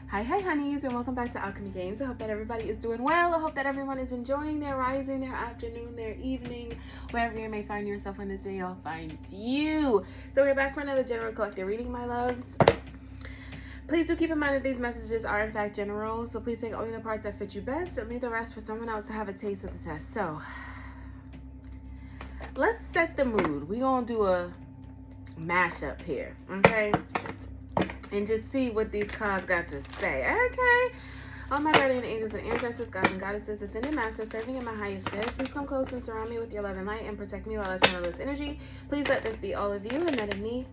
Hi honeys, and welcome back to Alchemy Games. I hope that everybody is doing well. I hope that everyone is enjoying their rising, their afternoon, their evening, wherever you may find yourself when this video finds you. So we're back for another general collective reading, my loves. Please do keep in mind that these messages are in fact general, so please take only the parts that fit you best and leave the rest for someone else to have a taste of the test. So let's set the mood. We're gonna do a mashup here, okay? And just see what these cards got to say. Okay. All my guardian angels and ancestors, gods and goddesses, ascended masters, serving in my highest good. Please come close and surround me with your love and light and protect me while I channel this energy. Please let this be all of you and none of me.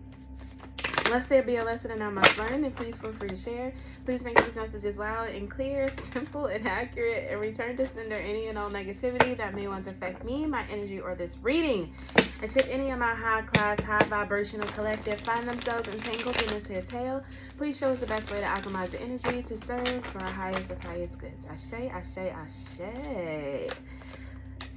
Lest there be a lesson and I must learn, and please feel free to share. Please make these messages loud and clear, simple and accurate, and return to sender any and all negativity that may want to affect me, my energy, or this reading. And should any of my high class, high vibrational collective find themselves entangled in this here tale, please show us the best way to alchemize the energy to serve for our highest of highest goods. Ashe, ashe, ashe.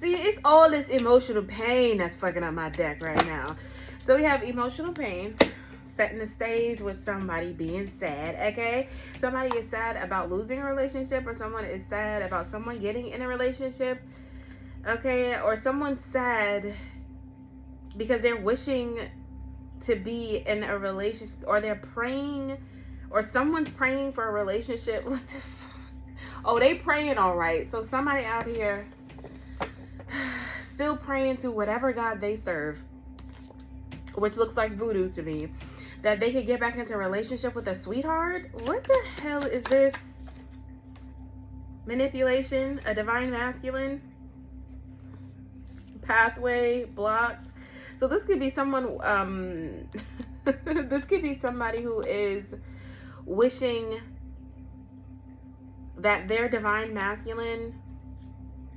See, it's all this emotional pain that's fucking up my deck right now. So we have emotional pain, setting the stage with somebody being sad, okay? Somebody is sad about losing a relationship, or someone is sad about someone getting in a relationship, okay? Or someone's sad because they're wishing to be in a relationship, or they're praying, or someone's praying for a relationship. What the fuck? Oh, they praying all right. So somebody out here still praying to whatever God they serve, which looks like voodoo to me, that they could get back into a relationship with a sweetheart. What the hell is this? Manipulation, a divine masculine, pathway blocked. So this could be someone, this could be somebody who is wishing that their divine masculine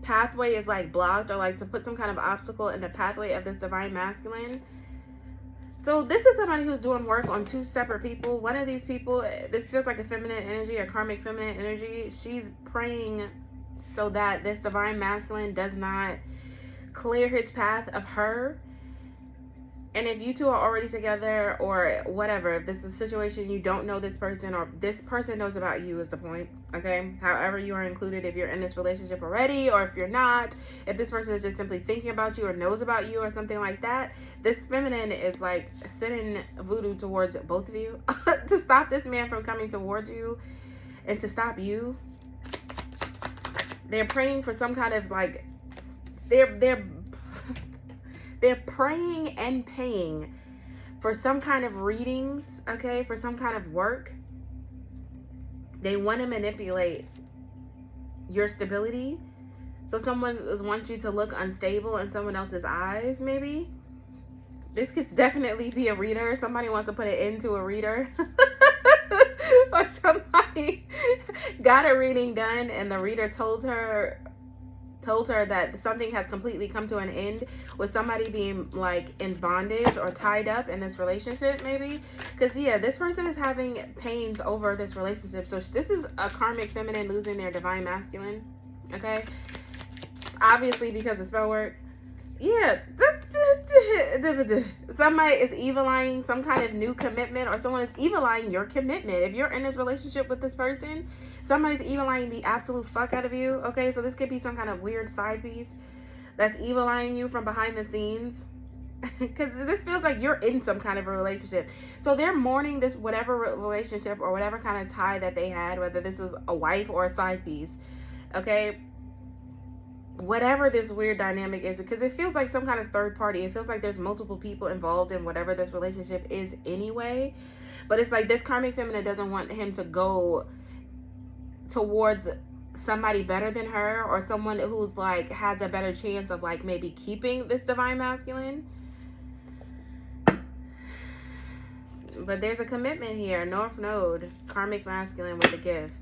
pathway is like blocked, or like to put some kind of obstacle in the pathway of this divine masculine. So this is somebody who's doing work on two separate people. One of these people, this feels like a feminine energy, a karmic feminine energy. She's praying so that this divine masculine does not clear his path of her. And if you two are already together or whatever, if this is a situation you don't know this person, or this person knows about you is the point, okay? However you are included, if you're in this relationship already, or if you're not, if this person is just simply thinking about you or knows about you or something like that, this feminine is like sending voodoo towards both of you to stop this man from coming towards you and to stop you. They're praying for some kind of like, they're praying and paying for some kind of readings, okay, for some kind of work. They want to manipulate your stability. So someone wants you to look unstable in someone else's eyes, maybe. This could definitely be a reader. Somebody wants to put an end to a reader. Or somebody got a reading done and the reader told her that something has completely come to an end, with somebody being like in bondage or tied up in this relationship, maybe. Because yeah, this person is having pains over this relationship. So this is a karmic feminine losing their divine masculine, okay? Obviously because of spell work. Yeah, somebody is evil eyeing some kind of new commitment, or someone is evil eyeing your commitment. If you're in this relationship with this person, somebody's evil eyeing the absolute fuck out of you, okay? So this could be some kind of weird side piece that's evil eyeing you from behind the scenes, because this feels like you're in some kind of a relationship. So they're mourning this whatever relationship or whatever kind of tie that they had, whether this is a wife or a side piece, okay? Whatever this weird dynamic is, because it feels like some kind of third party. It feels like there's multiple people involved in whatever this relationship is anyway. But it's like this karmic feminine doesn't want him to go towards somebody better than her, or someone who's like has a better chance of like maybe keeping this divine masculine. But there's a commitment here. North Node, karmic masculine with a gift.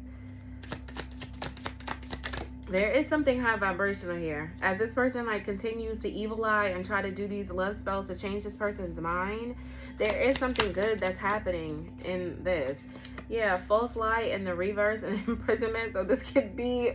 There is something high vibrational here. As this person like continues to evil eye and try to do these love spells to change this person's mind, there is something good that's happening in this. Yeah, false light in the reverse and imprisonment. So this could be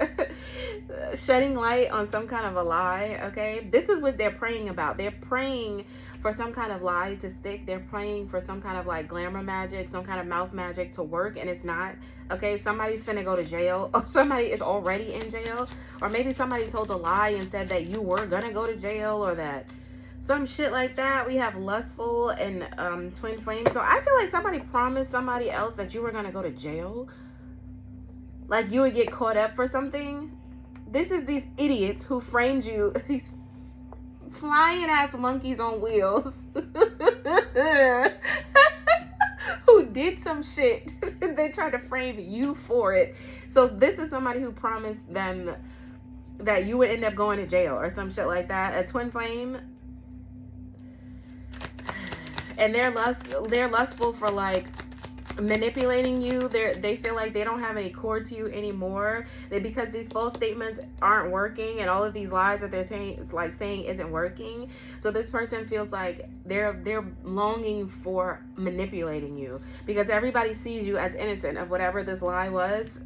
shedding light on some kind of a lie, okay? This is what they're praying about. They're praying for some kind of lie to stick. They're praying for some kind of like glamour magic, some kind of mouth magic to work, and it's not. Okay, somebody's finna go to jail, or somebody is already in jail, or maybe somebody told a lie and said that you were gonna go to jail, or that some shit like that. We have lustful and twin flame. So I feel like somebody promised somebody else that you were gonna go to jail, like you would get caught up for something. This is these idiots who framed you, these flying ass monkeys on wheels who did some shit. They tried to frame you for it. So this is somebody who promised them that you would end up going to jail or some shit like that. A twin flame. And they're lustful for like manipulating you. They feel like they don't have any core to you anymore. Because these false statements aren't working, and all of these lies that they're saying isn't working. So this person feels like they're longing for manipulating you, because everybody sees you as innocent of whatever this lie was.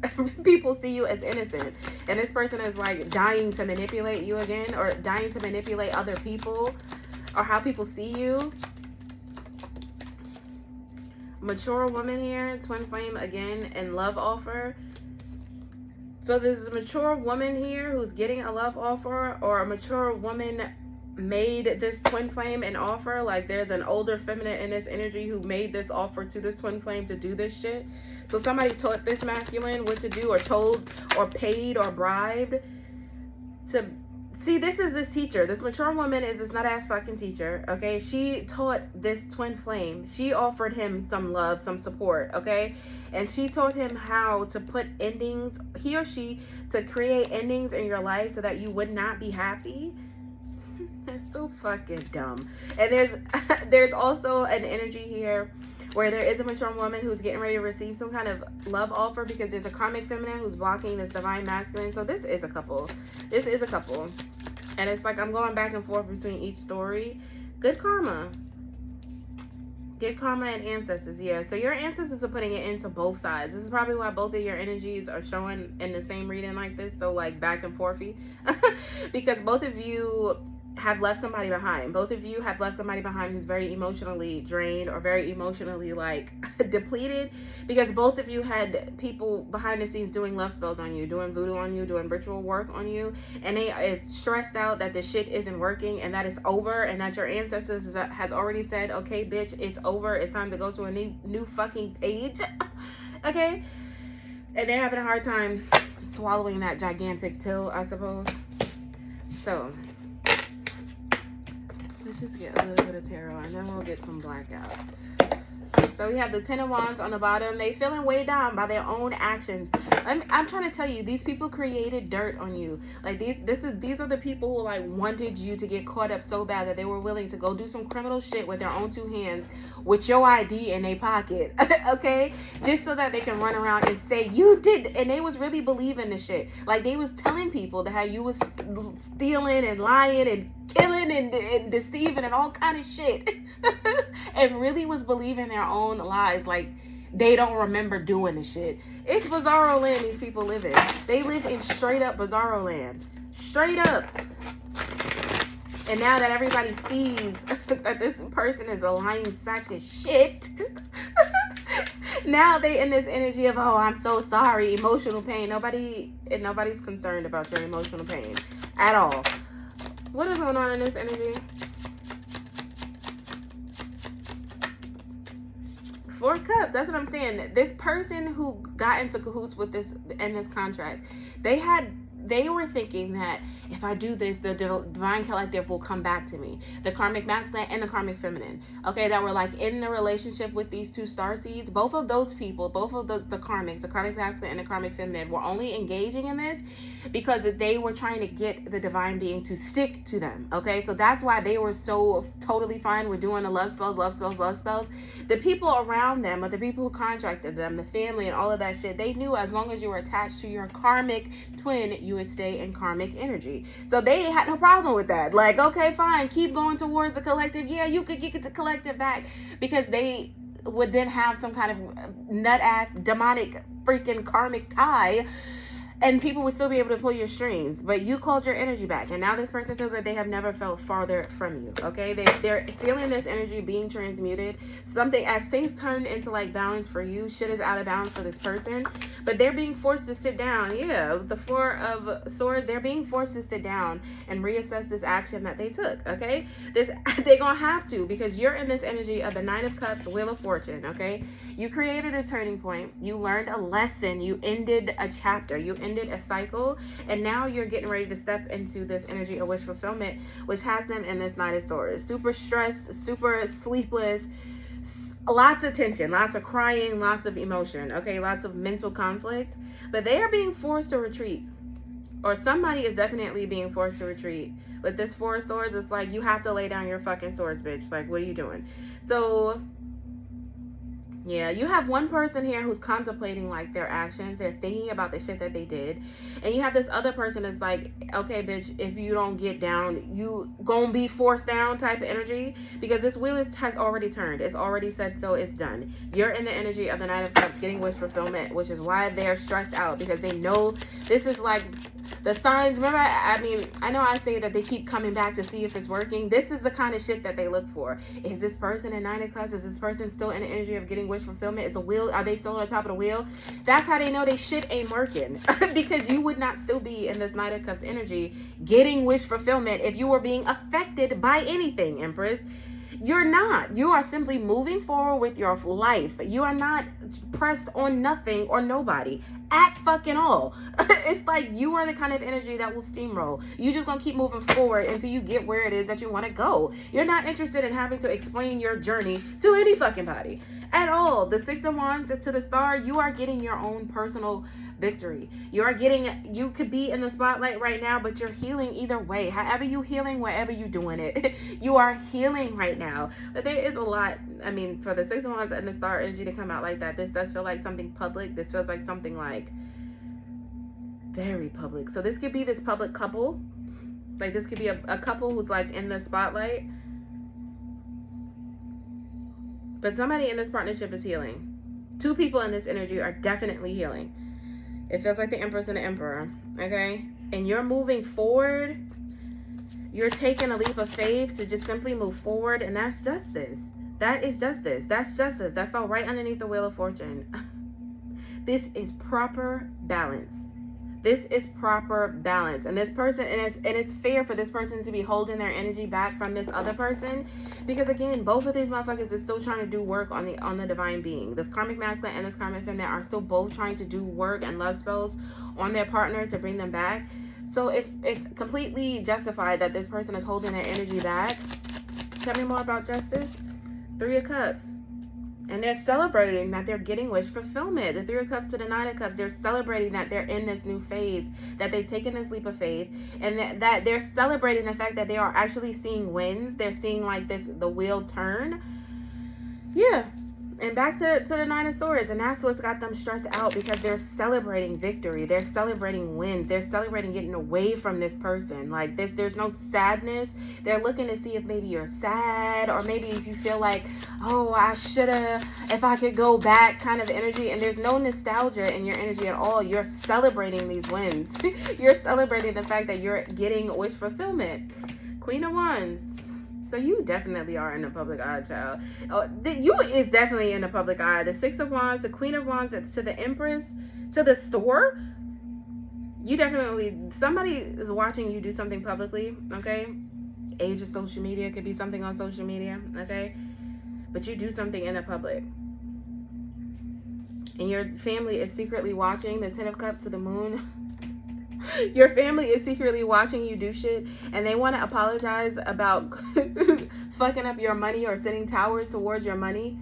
People see you as innocent, and this person is like dying to manipulate you again, or dying to manipulate other people, or how people see you. Mature woman here, twin flame again, and love offer. So there's a mature woman here who's getting a love offer, or a mature woman made this twin flame an offer. Like there's an older feminine in this energy who made this offer to this twin flame to do this shit. So somebody taught this masculine what to do, or told, or paid, or bribed to. See, this is this teacher. This mature woman is this nut-ass fucking teacher, okay? She taught this twin flame. She offered him some love, some support, okay? And she taught him how to put endings, he or she, to create endings in your life so that you would not be happy. That's so fucking dumb. And there's also an energy here where there is a mature woman who's getting ready to receive some kind of love offer, because there's a karmic feminine who's blocking this divine masculine. So this is a couple. This is a couple. And it's like I'm going back and forth between each story. Good karma. Good karma and ancestors, yeah. So your ancestors are putting it into both sides. This is probably why both of your energies are showing in the same reading like this. So like back and forthy. Because both of you have left somebody behind. Both of you have left somebody behind who's very emotionally drained, or very emotionally like depleted, because both of you had people behind the scenes doing love spells on you, doing voodoo on you, doing ritual work on you, and they is stressed out that the shit isn't working and that it's over, and that your ancestors has already said, okay bitch, it's over, it's time to go to a new fucking page. Okay, and they're having a hard time swallowing that gigantic pill, I suppose. So let's just get a little bit of tarot, and then we'll get some blackouts. So we have the Ten of Wands on the bottom. They feeling weighed down by their own actions. I'm trying to tell you, these people created dirt on you. Like these are the people who like wanted you to get caught up so bad that they were willing to go do some criminal shit with their own two hands, with your ID in their pocket. Okay, just so that they can run around and say you did. And they was really believing the shit. Like they was telling people that how you was stealing and lying and killing and deceiving and all kind of shit. And really was believing their own lies. Like they don't remember doing the shit. It's bizarro land these people live in. They live in straight up bizarro land. Straight up. And now that everybody sees that this person is a lying sack of shit, now they in this energy of, oh, I'm so sorry, emotional pain. Nobody's concerned about your emotional pain at all. What is going on in this energy? Four of Cups. That's what I'm saying. This person who got into cahoots with this in this contract, they were thinking that if I do this, the divine collective will come back to me. The karmic masculine and the karmic feminine. Okay, that were like in the relationship with these two star seeds. Both of those people, both of the karmics, the karmic masculine and the karmic feminine, were only engaging in this because they were trying to get the divine being to stick to them. Okay, so that's why they were so totally fine with doing the love spells. The people around them, or the people who contracted them, the family and all of that shit, they knew as long as you were attached to your karmic twin, you you would stay in karmic energy. So they had no problem with that. Like, okay, fine, keep going towards the collective. Yeah, you could get the collective back, because they would then have some kind of nut ass demonic freaking karmic tie, and people would still be able to pull your strings, but you called your energy back, and now this person feels like they have never felt farther from you. Okay, they're feeling this energy being transmuted. Something, as things turn into like balance for you, shit is out of balance for this person, but they're being forced to sit down. Yeah, the Four of Swords, they're being forced to sit down and reassess this action that they took. Okay, this they're gonna have to, because you're in this energy of the Nine of Cups, Wheel of Fortune. Okay, you created a turning point, you learned a lesson, you ended a chapter, you ended a cycle, and now you're getting ready to step into this energy of wish fulfillment, which has them in this Knight of Swords, super stressed, super sleepless, lots of tension, lots of crying, lots of emotion, okay, lots of mental conflict, but they are being forced to retreat, or somebody is definitely being forced to retreat. With this Four of Swords, it's like, you have to lay down your fucking swords, bitch. Like, what are you doing? So yeah, you have one person here who's contemplating like their actions. They're thinking about the shit that they did. And you have this other person that's like, okay, bitch, if you don't get down, you gonna be forced down type of energy. Because this wheel has already turned. It's already said so. It's done. You're in the energy of the Knight of Cups, getting wish fulfillment, which is why they're stressed out. Because they know this is like the signs. Remember, I know I say that they keep coming back to see if it's working. This is the kind of shit that they look for. Is this person in Nine of Cups? Is this person still in the energy of getting wish fulfillment? Is a wheel, are they still on the top of the wheel? That's how they know they shit ain't working. Because you would not still be in this Knight of Cups energy getting wish fulfillment if you were being affected by anything, Empress. You're not. You are simply moving forward with your life. You are not pressed on nothing or nobody at fucking all. It's like you are the kind of energy that will steamroll. You just gonna keep moving forward until you get where it is that you want to go. You're not interested in having to explain your journey to any fucking body at all. The Six of Wands to the Star, you are getting your own personal victory. You could be in the spotlight right now, but you're healing either way. However you healing, wherever you doing it, you are healing right now. But there is a lot, for the Six of Wands and the Star energy to come out like that, this does feel like something public. This feels like something like very public. So this could be this public couple. Like this could be a couple who's like in the spotlight. But somebody in this partnership is healing. Two people in this energy are definitely healing. It feels like the Empress and the Emperor, okay? And you're moving forward. You're taking a leap of faith to just simply move forward, and that's justice. That is justice. That's justice. That fell right underneath the Wheel of Fortune. This is proper balance. This is proper balance. And this person, and it's fair for this person to be holding their energy back from this other person, because again, both of these motherfuckers is still trying to do work on the divine being. This karmic masculine and this karmic feminine are still both trying to do work and love spells on their partner to bring them back. So it's completely justified that this person is holding their energy back. Tell me more about justice. Three of Cups. And they're celebrating that they're getting wish fulfillment. The Three of Cups to the Nine of Cups, they're celebrating that they're in this new phase, that they've taken this leap of faith, and that they're celebrating the fact that they are actually seeing wins. They're seeing like the wheel turn. Yeah. And back to the Nine of Swords, and that's what's got them stressed out, because they're celebrating victory. They're celebrating wins. They're celebrating getting away from this person. Like this, there's no sadness. They're looking to see if maybe you're sad, or maybe if you feel like, oh, I shoulda, if I could go back kind of energy. And there's no nostalgia in your energy at all. You're celebrating these wins. You're celebrating the fact that you're getting wish fulfillment. Queen of Wands. So you definitely are in the public eye, child. You is definitely in the public eye. The Six of Wands, the Queen of Wands to the Empress, to the Store. You definitely, somebody is watching you do something publicly, okay? Age of social media, could be something on social media, okay? But you do something in the public. And your family is secretly watching. The Ten of Cups to the Moon. Your family is secretly watching you do shit, and they want to apologize about fucking up your money or sending towers towards your money.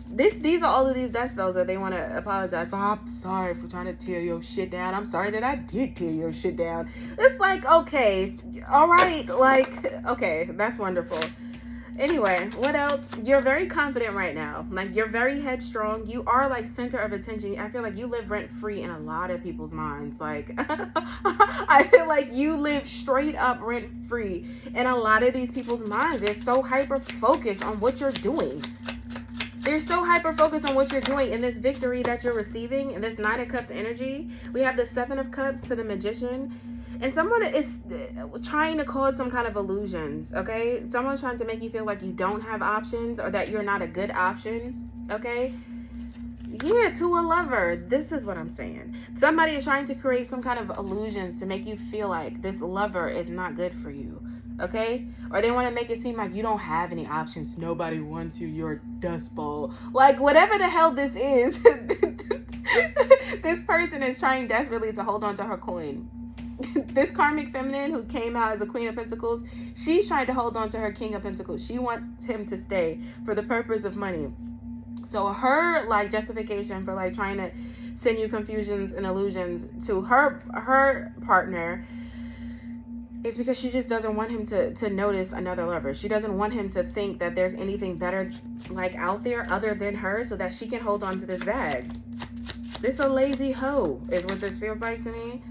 These are all of these death spells that they want to apologize for. I'm sorry for trying to tear your shit down. I'm sorry that I did tear your shit down. It's like, okay, all right, like, okay, that's wonderful. Anyway, what else? You're very confident right now. Like, you're very headstrong. You are like center of attention. I feel like you live rent free in a lot of people's minds. Like, I feel like you live straight up rent free in a lot of these people's minds. They're so hyper focused on what you're doing. They're so hyper focused on what you're doing in this victory that you're receiving, in this Knight of Cups energy. We have the Seven of Cups to the Magician. And someone is trying to cause some kind of illusions, okay? Someone's trying to make you feel like you don't have options or that you're not a good option, okay? Yeah, to a lover. This is what I'm saying. Somebody is trying to create some kind of illusions to make you feel like this lover is not good for you, okay? Or they want to make it seem like you don't have any options. Nobody wants you. You're a dust ball. Like, whatever the hell this is, this person is trying desperately to hold on to her coin. This karmic feminine who came out as a Queen of Pentacles, she's trying to hold on to her King of Pentacles. She wants him to stay for the purpose of money. So her like justification for like trying to send you confusions and illusions to her partner is because she just doesn't want him to notice another lover. She doesn't want him to think that there's anything better like out there other than her, so that she can hold on to this bag. This a lazy hoe is what this feels like to me.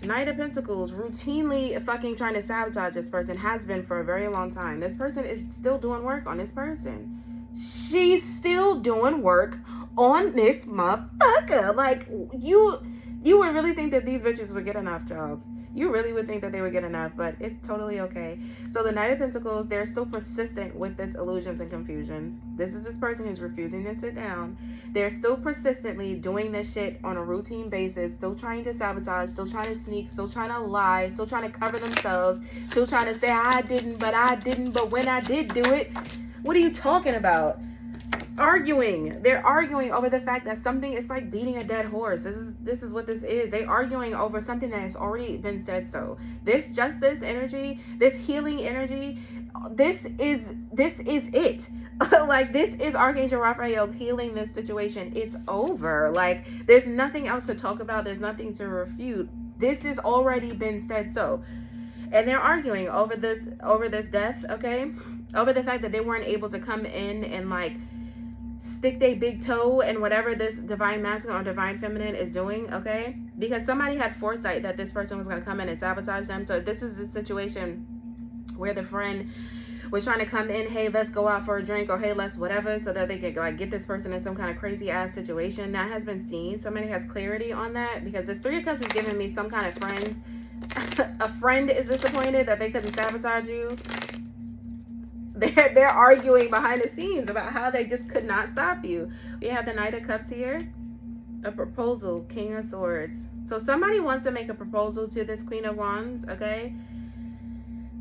Knight of Pentacles, routinely fucking trying to sabotage this person, has been for a very long time. This person is still doing work on this person. She's still doing work on this motherfucker. Like, you would really think that these bitches would get enough, child. You really would think that they would get enough, but it's totally okay. So the Knight of Pentacles, they're still persistent with this illusions and confusions. This is this person who's refusing to sit down. They're still persistently doing this shit on a routine basis, still trying to sabotage, still trying to sneak, still trying to lie, still trying to cover themselves, still trying to say, I didn't, but when I did do it. What are you talking about? Arguing. They're arguing over the fact that something is like beating a dead horse. This is what this is. They arguing over something that has already been said. So this justice energy, this healing energy, this is it. Like, this is Archangel Raphael healing this situation. It's over. Like, there's nothing else to talk about. There's nothing to refute. This has already been said. So, and they're arguing over this death, okay? Over the fact that they weren't able to come in and like stick their big toe in whatever this divine masculine or divine feminine is doing, okay? Because somebody had foresight that this person was going to come in and sabotage them. So this is a situation where the friend was trying to come in, hey, let's go out for a drink, or hey, let's whatever, so that they could like get this person in some kind of crazy ass situation. That has been seen. Somebody has clarity on that, because this Three of Cups is giving me some kind of friends. A friend is disappointed that they couldn't sabotage you. They're arguing behind the scenes about how they just could not stop you. We have the Knight of Cups here. A proposal, King of Swords. So somebody wants to make a proposal to this Queen of Wands, okay?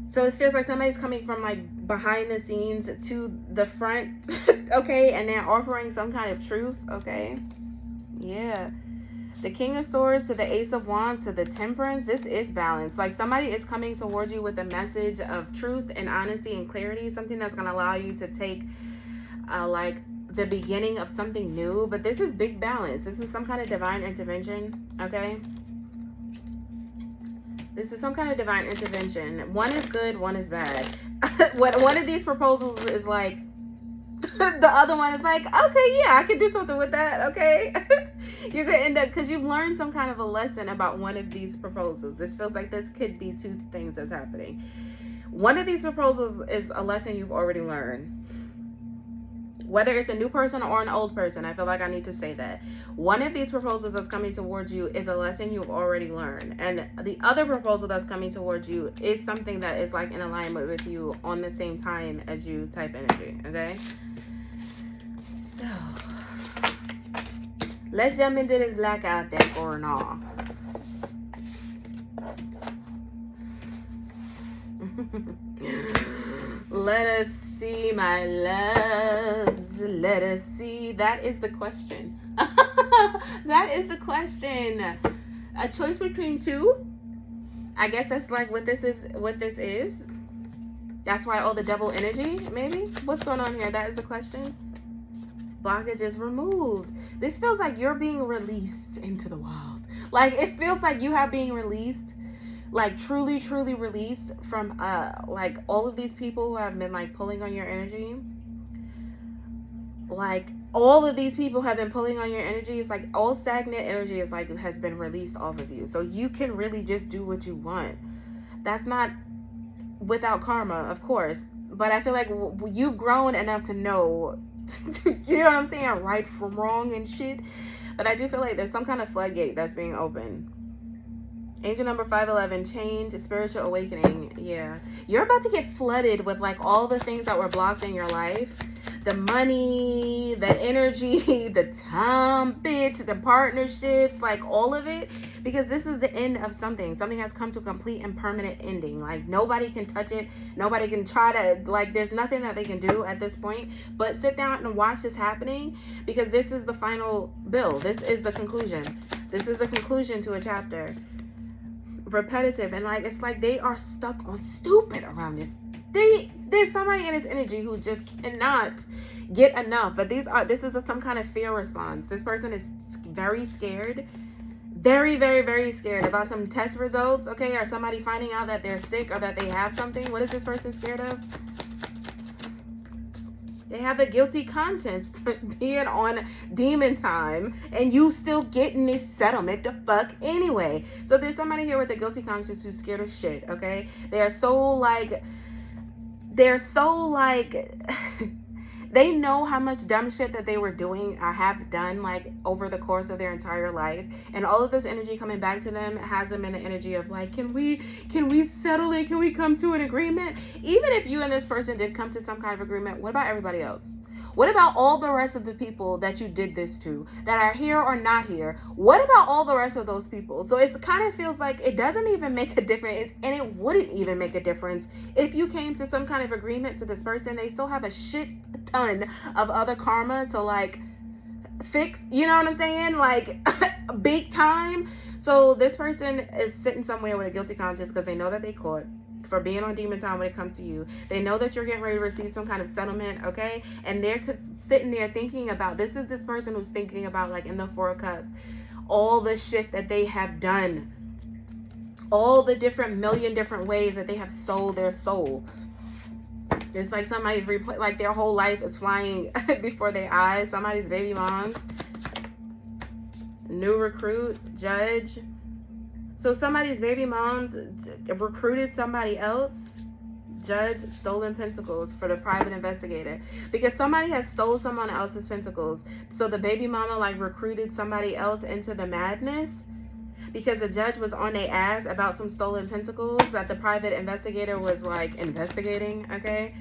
So it feels like somebody's coming from like behind the scenes to the front, okay? And they're offering some kind of truth, okay? Yeah. The King of Swords to the Ace of Wands to the Temperance. This is balance. Like, somebody is coming towards you with a message of truth and honesty and clarity. Something that's going to allow you to take like the beginning of something new. But this is big balance. This is some kind of divine intervention. Okay. This is some kind of divine intervention. One is good, one is bad. One of these proposals is like, the other one is like, okay, yeah, I can do something with that, okay? You're going to end up, because you've learned some kind of a lesson about one of these proposals. This feels like this could be two things that's happening. One of these proposals is a lesson you've already learned. Whether it's a new person or an old person, I feel like I need to say that. One of these proposals that's coming towards you is a lesson you've already learned. And the other proposal that's coming towards you is something that is like in alignment with you on the same time as you type energy, okay? So, let's jump into this blackout deck or not. Let us see, my loves. Let us see. That is the question. That is the question. A choice between two. I guess that's like what this is. That's why all the double energy, maybe? What's going on here? That is the question. Blockage is removed. This feels like you're being released into the wild. Like, it feels like you are being released like truly released from like all of these people who have been like pulling on your energy. Like all of these people have been pulling on your energy. It's like all stagnant energy is like has been released off of you, so you can really just do what you want. That's not without karma, of course, but I feel like you've grown enough to know you know what I'm saying, right from wrong and shit. But I do feel like there's some kind of floodgate that's being opened. Angel number 511, change, spiritual awakening. Yeah, you're about to get flooded with like all the things that were blocked in your life. The money, the energy, the time, bitch, the partnerships, like all of it. Because this is the end of something. Something has come to a complete and permanent ending. Like nobody can touch it. Nobody can try to, like there's nothing that they can do at this point. But sit down and watch this happening, because this is the final bill. This is the conclusion. This is the conclusion to a chapter. Repetitive, and like it's like they are stuck on stupid around this. There's somebody in this energy who just cannot get enough. But this is some kind of fear response. This person is very scared, very scared about some test results, okay, or somebody finding out that they're sick or that they have something. What is this person scared of? They have a guilty conscience for being on demon time, and you still getting this settlement the fuck anyway. So there's somebody here with a guilty conscience who's scared of shit, okay? They're so like they know how much dumb shit that they were doing or have done like over the course of their entire life, and all of this energy coming back to them has them in the energy of like, can we settle it? Can we come to an agreement? Even if you and this person did come to some kind of agreement, what about everybody else? What about all the rest of the people that you did this to, that are here or not here? What about all the rest of those people? So it kind of feels like it doesn't even make a difference, and it wouldn't even make a difference if you came to some kind of agreement to this person. They still have a shit ton of other karma to like fix, you know what I'm saying? Like big time. So this person is sitting somewhere with a guilty conscience because they know that they caught for being on demon time when it comes to you. They know that you're getting ready to receive some kind of settlement, okay? And they're sitting there thinking about, this person who's thinking about, like in the Four of Cups, all the shit that they have done, all the million different ways that they have sold their soul. It's like somebody's like their whole life is flying before their eyes. Somebody's baby moms, new recruit, judge. So somebody's baby moms recruited somebody else. Judge, stolen pentacles for the private investigator. Because somebody has stole someone else's pentacles. So the baby mama like recruited somebody else into the madness. Because the judge was on their ass about some stolen pentacles that the private investigator was like investigating, okay?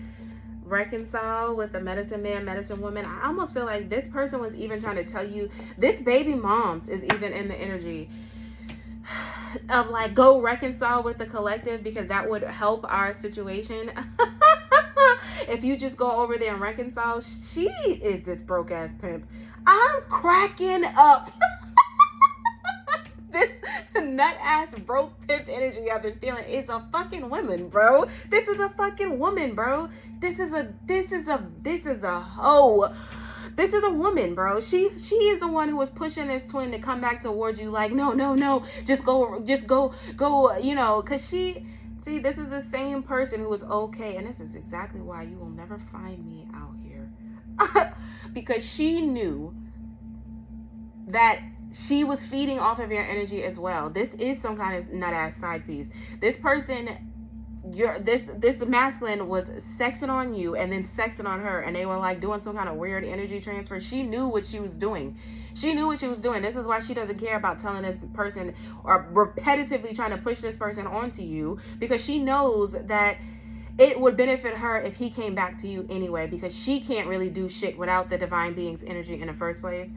Reconcile with the medicine man, medicine woman. I almost feel like this person was even trying to tell you, this baby moms is even in the energy of like, go reconcile with the collective, because that would help our situation. If you just go over there and reconcile. She is this broke ass pimp. I'm cracking up. This nut ass broke pimp energy I've been feeling is a fucking woman, bro. This is a fucking woman, bro. This is a hoe. This is a woman, bro. She is the one who was pushing this twin to come back towards you like, no, just go, you know, because see, this is the same person who was okay, and this is exactly why you will never find me out here. Because she knew that she was feeding off of your energy as well. This is some kind of nut ass side piece. This person, this masculine was sexing on you and then sexing on her, and they were like doing some kind of weird energy transfer. She knew what she was doing. This is why she doesn't care about telling this person or repetitively trying to push this person onto you, because she knows that it would benefit her if he came back to you anyway, because she can't really do shit without the divine being's energy in the first place.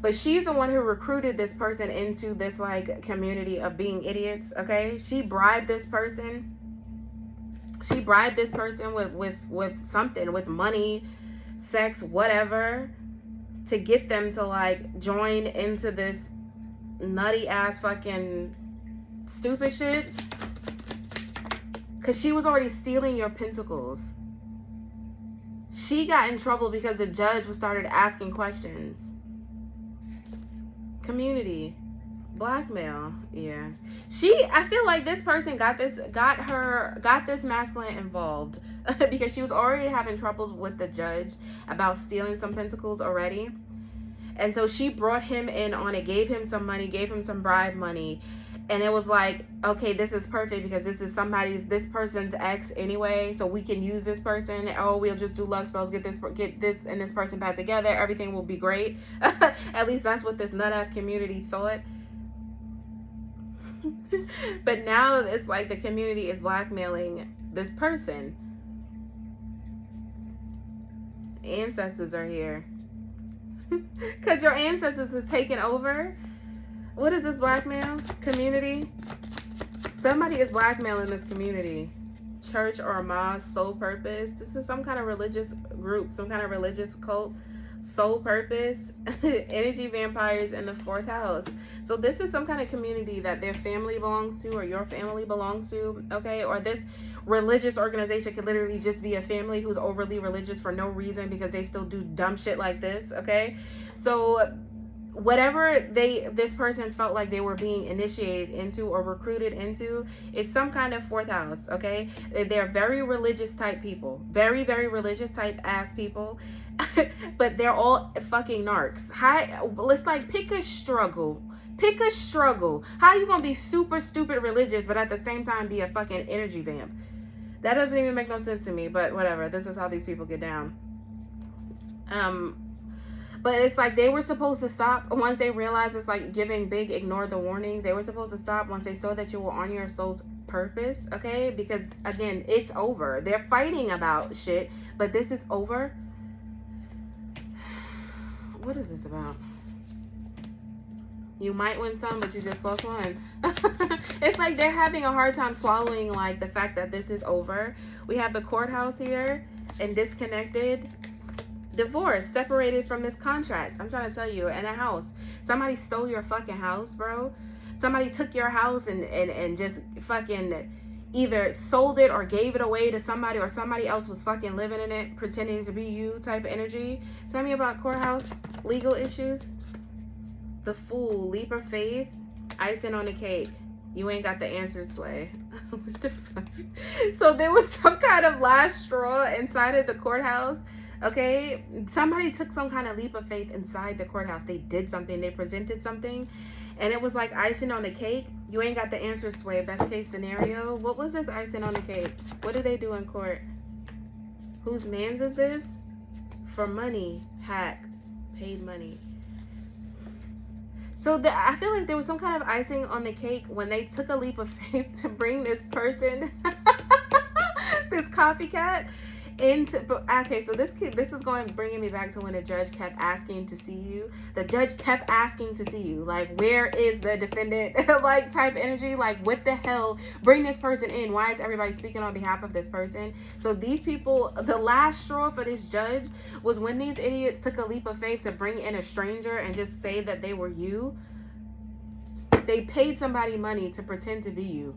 But she's the one who recruited this person into this like community of being idiots, okay? She bribed this person with something, with money, sex, whatever, to get them to like join into this nutty ass fucking stupid shit. Because she was already stealing your pentacles. She got in trouble because the judge started asking questions. Community. Blackmail. Yeah. I feel like this person got this masculine involved because she was already having troubles with the judge about stealing some pentacles already. And so she brought him in on it, gave him some money, gave him some bribe money. And it was like, okay, this is perfect because this person's ex anyway, so we can use this person. Oh, we'll just do love spells, get this and this person back together. Everything will be great. At least that's what this nut ass community thought. But now it's like the community is blackmailing this person. Ancestors are here. Because your ancestors is taking over. What is this blackmail? Community? Somebody is blackmailing this community. Church or mosque, soul purpose. This is some kind of religious group, some kind of religious cult. Soul purpose. Energy vampires in the 4th house. So this is some kind of community that their family belongs to or your family belongs to. Okay? Or this religious organization could literally just be a family who's overly religious for no reason because they still do dumb shit like this. Okay? So whatever this person felt like they were being initiated into or recruited into is some kind of 4th house. Okay, they're very religious type people, very, very religious type ass people. But they're all fucking narcs. Let's like pick a struggle. How you gonna be super stupid religious but at the same time be a fucking energy vamp? That doesn't even make no sense to me, but whatever. This is how these people get down. But it's like they were supposed to stop once they realized it's like giving big, ignore the warnings. They were supposed to stop once they saw that you were on your soul's purpose, okay? Because again, it's over. They're fighting about shit, but this is over. What is this about? You might win some, but you just lost one. It's like they're having a hard time swallowing like the fact that this is over. We have the courthouse here and disconnected. Divorce, separated from this contract. I'm trying to tell you, in a house. Somebody stole your fucking house, bro. Somebody took your house and just fucking either sold it or gave it away to somebody, or somebody else was fucking living in it, pretending to be you type of energy. Tell me about courthouse, legal issues. The Fool, leap of faith, icing on the cake. You ain't got the answer, Sway. What the fuck? So there was some kind of last straw inside of the courthouse. Okay, somebody took some kind of leap of faith inside the courthouse. They did something, they presented something, and it was like icing on the cake. You ain't got the answer, Sway. Best case scenario. What was this icing on the cake? What did they do in court? Whose man's is this? For money, hacked, paid money. So I feel like there was some kind of icing on the cake when they took a leap of faith to bring this person, this copycat, into. Okay, so this is bringing me back to when the judge kept asking to see you. The judge kept asking to see you. Like, where is the defendant? Like, type energy. Like, what the hell? Bring this person in. Why is everybody speaking on behalf of this person? So these people, the last straw for this judge was when these idiots took a leap of faith to bring in a stranger and just say that they were you. They paid somebody money to pretend to be you.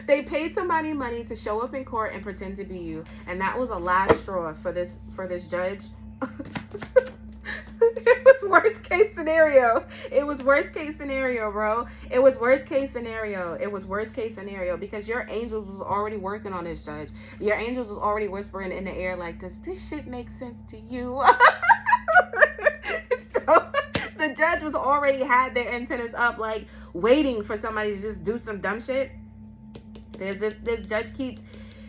They paid somebody money to show up in court and pretend to be you, and that was a last straw for this judge. It was worst case scenario. It was worst case scenario, bro. It was worst case scenario. It was worst case scenario because your angels was already working on this judge. Your angels was already whispering in the air like, does this shit make sense to you? So the judge was already had their antennas up, like waiting for somebody to just do some dumb shit. There's this judge keeps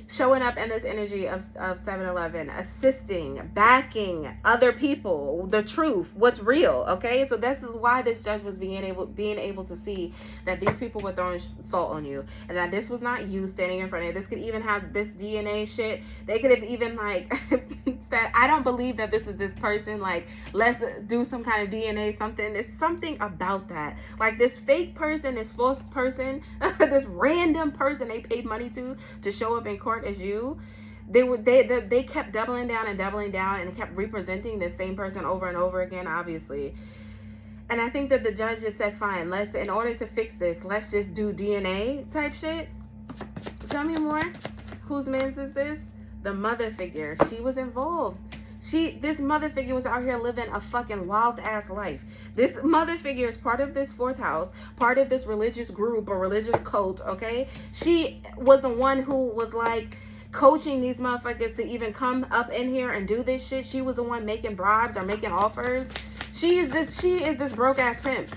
showing up in this energy of 7-Eleven, assisting, backing other people, the truth, what's real. Okay, so this is why this judge was being able to see that these people were throwing salt on you, and that this was not you standing in front of it. This could even have this DNA shit. They could have even like said, I don't believe that this is this person, like let's do some kind of DNA something. There's something about that, like this fake person, this false person, this random person they paid money to show up in court as you. They kept doubling down and kept representing the same person over and over again, obviously. And I think that the judge just said, fine, in order to fix this, let's just do DNA type shit. Tell me more. Whose man's is this? The mother figure. She was involved. This mother figure was out here living a fucking wild ass life. This mother figure is part of this fourth house, part of this religious group or religious cult, okay? She was the one who was like coaching these motherfuckers to even come up in here and do this shit. She was the one making bribes or making offers. She is this broke ass pimp.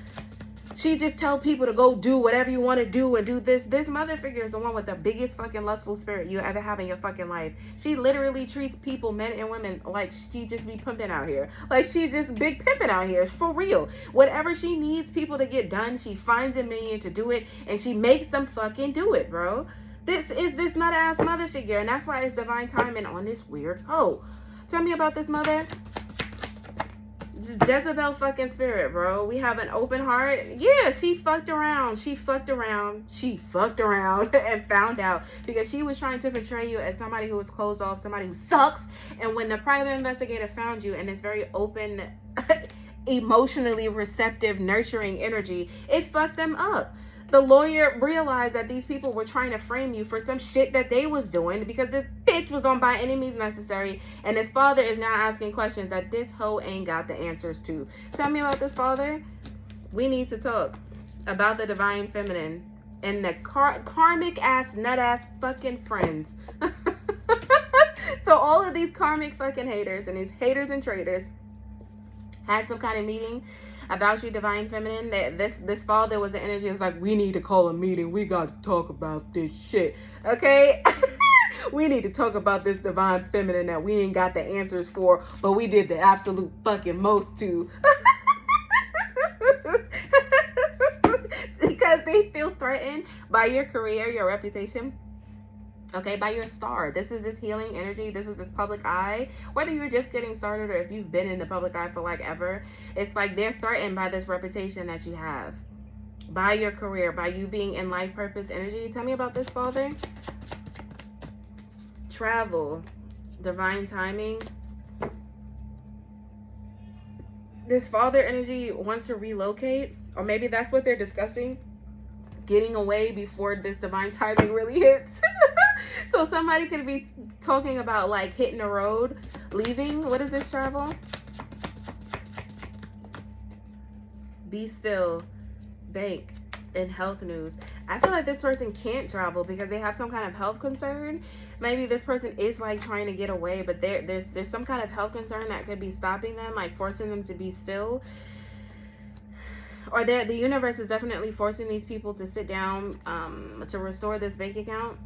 She just tell people to go do whatever you want to do and do this. This mother figure is the one with the biggest fucking lustful spirit you ever have in your fucking life. She literally treats people, men and women, like she just be pimping out here. Like she just big pimping out here. For real. Whatever she needs people to get done, she finds a million to do it and she makes them fucking do it, bro. This is this nut ass mother figure, and that's why it's divine timing on this weird hoe. Tell me about this mother. Jezebel fucking spirit, bro. We have an open heart. Yeah, she fucked around and found out because she was trying to portray you as somebody who was closed off, somebody who sucks. And when the private investigator found you in this very open, emotionally receptive, nurturing energy, it fucked them up. The lawyer realized that these people were trying to frame you for some shit that they was doing because this bitch was on by any means necessary, and his father is now asking questions that this hoe ain't got the answers to. Tell me about this father. We need to talk about the divine feminine and the karmic ass nut ass fucking friends. So all of these karmic fucking haters and these haters and traitors had some kind of meeting about you, divine feminine. That this father was the energy. It's like, we need to call a meeting. We got to talk about this shit. Okay? We need to talk about this divine feminine that we ain't got the answers for, but we did the absolute fucking most to. Because they feel threatened by your career, your reputation. Okay, by your star. This is this healing energy. This is this public eye. Whether you're just getting started or if you've been in the public eye for like ever, it's like they're threatened by this reputation that you have, by your career, by you being in life purpose energy. Tell me about this father. Travel, divine timing. This father energy wants to relocate, or maybe that's what they're discussing, getting away before this divine timing really hits. So somebody could be talking about like hitting the road, leaving. What is this travel? Be still, bank, and health news. I feel like this person can't travel because they have some kind of health concern. Maybe this person is like trying to get away, but there's some kind of health concern that could be stopping them, like forcing them to be still. Or the universe is definitely forcing these people to sit down to restore this bank account,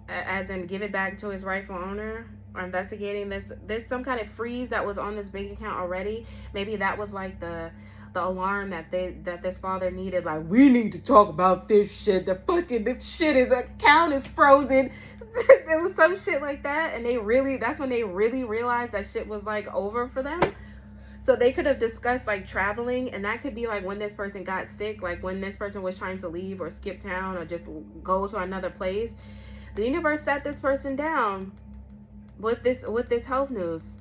as in give it back to its rightful owner, or investigating this. There's some kind of freeze that was on this bank account already. Maybe that was like the alarm that this father needed. Like, we need to talk about this shit. This shit account is frozen. There was some shit like that, and that's when they really realized that shit was like over for them. So they could have discussed like traveling, and that could be like when this person got sick, like when this person was trying to leave or skip town or just go to another place. The universe sat this person down with this health news,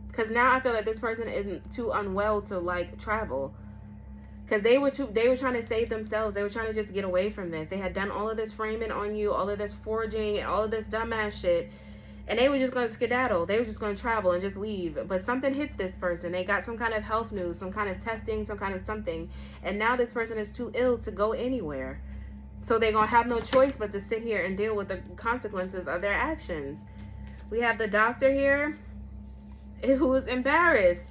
because now I feel like this person isn't too unwell to like travel, because they were trying to save themselves. They were trying to just get away from this. They had done all of this framing on you, all of this forging, and all of this dumbass shit. And they were just going to skedaddle. They were just going to travel and just leave. But something hit this person. They got some kind of health news, some kind of testing, some kind of something. And now this person is too ill to go anywhere. So they're going to have no choice but to sit here and deal with the consequences of their actions. We have the doctor here who is embarrassed.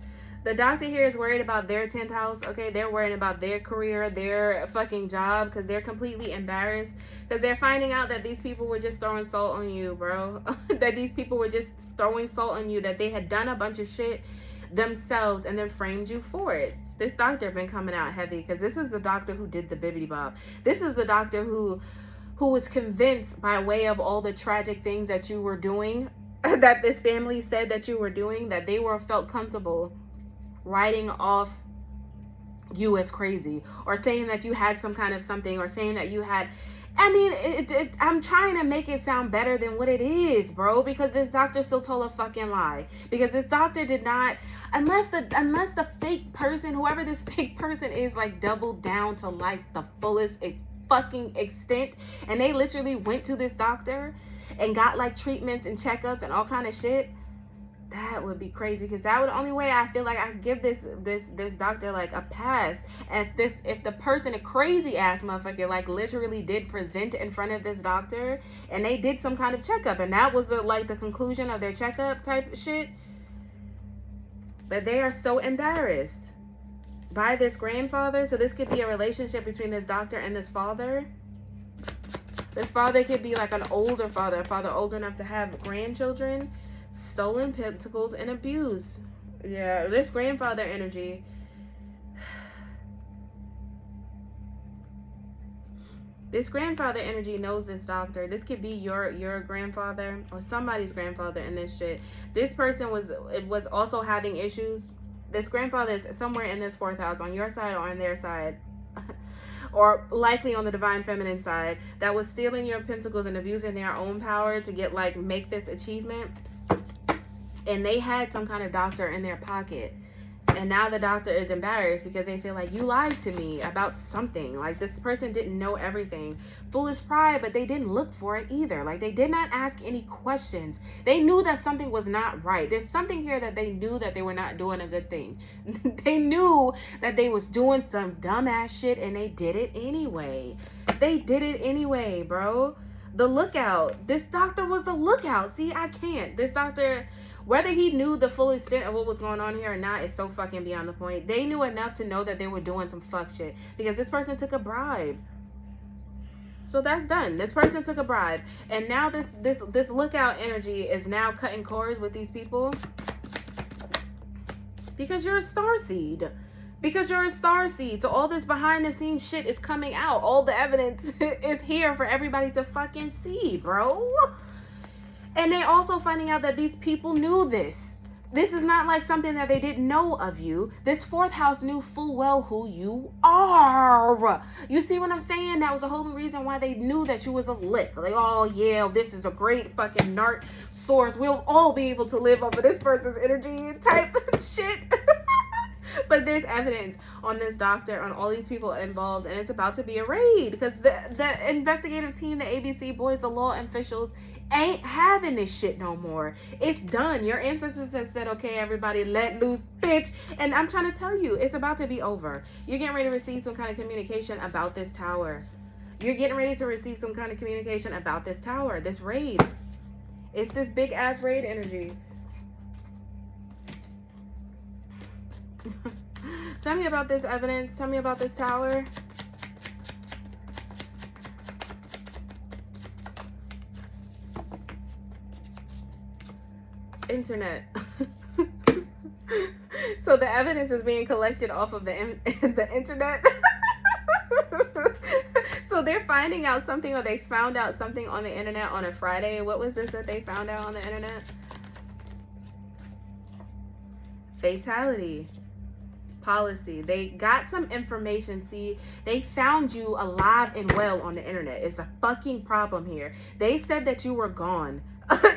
The doctor here is worried about their 10th house, okay? They're worried about their career, their fucking job, because they're completely embarrassed. Because they're finding out that these people were just throwing salt on you, bro. That these people were just throwing salt on you, that they had done a bunch of shit themselves and then framed you for it. This doctor been coming out heavy, because this is the doctor who did the bibbidi bob. This is the doctor who was convinced by way of all the tragic things that you were doing, that this family said that you were doing, that they felt comfortable writing off you as crazy, or saying that you had some kind of something, or saying that you had, I mean, I'm trying to make it sound better than what it is, bro, because this doctor still told a fucking lie. Because this doctor did not, unless the fake person, whoever this fake person is, like doubled down to like the fullest fucking extent, and they literally went to this doctor and got like treatments and checkups and all kind of shit. That would be crazy, because that would the only way I feel like I could give this doctor like a pass. And if the person, a crazy ass motherfucker, like literally did present in front of this doctor and they did some kind of checkup, and that was like the conclusion of their checkup type shit. But they are so embarrassed by this grandfather. So this could be a relationship between this doctor and this father. This father could be like an older father, a father old enough to have grandchildren. Stolen pentacles and abuse. Yeah, this grandfather energy. This grandfather energy knows this doctor. This could be your grandfather or somebody's grandfather in this shit. This person was also having issues. This grandfather is somewhere in this 4th house, on your side or on their side. Or likely on the divine feminine side, that was stealing your pentacles and abusing their own power to get like make this achievement. And they had some kind of doctor in their pocket. And now the doctor is embarrassed because they feel like, you lied to me about something. Like, this person didn't know everything. Foolish pride, but they didn't look for it either. Like, they did not ask any questions. They knew that something was not right. There's something here that they knew that they were not doing a good thing. They knew that they was doing some dumbass shit, and they did it anyway. They did it anyway, bro. The lookout. This doctor was the lookout. See, I can't. This doctor, whether he knew the full extent of what was going on here or not, is so fucking beyond the point. They knew enough to know that they were doing some fuck shit, because this person took a bribe. So that's done. This person took a bribe, and now this lookout energy is now cutting cords with these people, because you're a starseed. Because you're a starseed. So all this behind the scenes shit is coming out. All the evidence is here for everybody to fucking see, bro. And they also finding out that these people knew this. This is not like something that they didn't know of you. This 4th house knew full well who you are. You see what I'm saying? That was the whole reason why they knew that you was a lick. Like, oh yeah, this is a great fucking NART source. We'll all be able to live over this person's energy type shit. But there's evidence on this doctor, on all these people involved, and it's about to be a raid, because the investigative team, the ABC boys, the law officials ain't having this shit no more. It's done. Your ancestors have said, okay, everybody, let loose, bitch. And I'm trying to tell you, it's about to be over. You're getting ready to receive some kind of communication about this tower. You're getting ready to receive some kind of communication about this tower, this raid. It's this big ass raid energy. Tell me about this evidence. Tell me about this tower. Internet. So the evidence is being collected off of the internet. So they're finding out something, or they found out something on the internet on a Friday. What was this that they found out on the internet? Fatality. Policy. They got some information. See, they found you alive and well on the internet. Is the fucking problem here. They said that you were gone.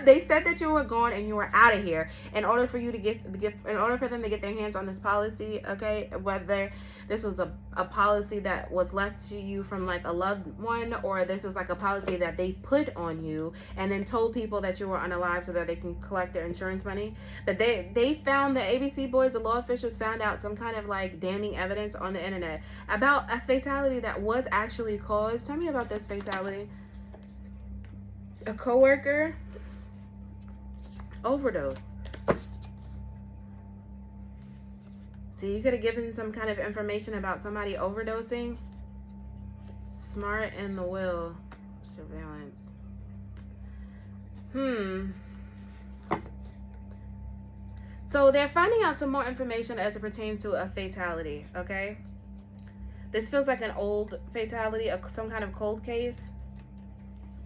They said that you were gone and you were out of here in order for you to in order for them to get their hands on this policy. Okay, whether this was a policy that was left to you from like a loved one, or this is like a policy that they put on you and then told people that you were unalive so that they can collect their insurance money. But they found, the ABC boys, the law officials found out some kind of like damning evidence on the internet about a fatality that was actually caused. Tell me about this fatality. A coworker overdose. So you could have given some kind of information about somebody overdosing. Smart in the will. Surveillance. So they're finding out some more information as it pertains to a fatality, okay? This feels like an old fatality, some kind of cold case.